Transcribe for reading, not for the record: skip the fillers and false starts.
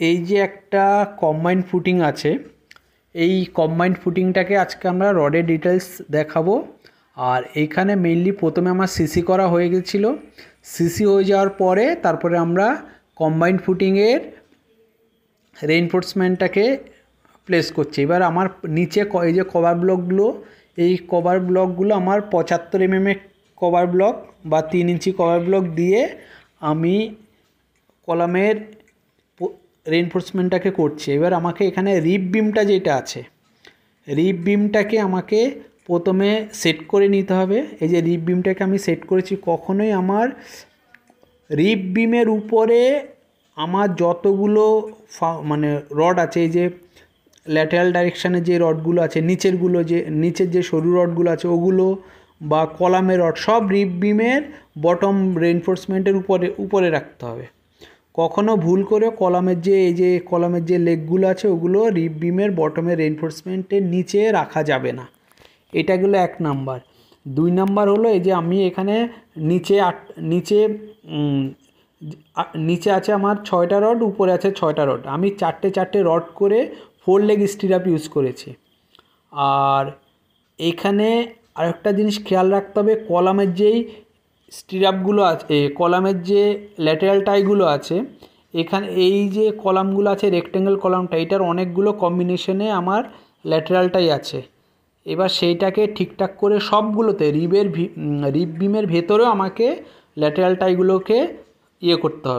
এই যে একটা কম্বাইন্ড ফুটিং আছে, এই কম্বাইন্ড ফুটিংটাকে আজকে আমরা রডের ডিটেলস দেখাবো। আর এইখানে মেইনলি প্রথমে আমার সিসি করা হয়ে গেছিলো। সিসি হয়ে যাওয়ার পরে তারপরে আমরা কম্বাইন্ড ফুটিংয়ের রেইনফোর্সমেন্টটাকে প্লেস করছি। এবার আমার নিচে এই যে কভার ব্লকগুলো, এই কভার ব্লকগুলো আমার 75 mm কভার ব্লক বা 3 ইঞ্চি কভার ব্লক দিয়ে আমি কলামের রেইনফোর্সমেন্টটাকে করছি। এবার আমাকে এখানে রিপ বিমটা যেটা আছে, রিপ বিমটাকে আমাকে প্রথমে সেট করে নিতে হবে। এই যে রিপ বিমটাকে আমি সেট করেছি। কখনোই আমার রিপ বিমের উপরে আমার যতগুলো মানে রড আছে, এই যে ল্যাটেরাল ডাইরেকশানে যে রডগুলো আছে, নিচের যে সরু রডগুলো আছে ওগুলো, বা কলামের রড, সব রিপ বিমের বটম রেইনফোর্সমেন্টের উপরে রাখতে হবে। কখনো ভুল করে কলামের যে লেগগুলো আছে ওগুলো রিপ বিমের বটমের রেইনফোর্সমেন্টের নিচে রাখা যাবে না। এটা গেলো 1 নাম্বার। 2 নাম্বার হলো এই যে আমি এখানে নিচে আছে আমার 6টা রড, উপরে আছে 6টা রড। আমি 4টে রড করে 4 লেগ স্টিরাপ ইউজ করেছি। আর এখানে আরেকটা জিনিস খেয়াল রাখতে হবে, কলামের যেই স্টিরাপগুলো আছে, কলামের যে ল্যাটেরাল টাইগুলো আছে, এখানে এই যে কলামগুলো আছে, রেক্টেঙ্গেল কলামটা, এটার অনেকগুলো কম্বিনেশনে আমার ল্যাটেরাল টাই আছে। এবার সেইটাকে ঠিকঠাক করে সবগুলোতে রিপ বিমের ভেতরেও আমাকে ল্যাটেরাল টাইগুলোকে করতে হবে।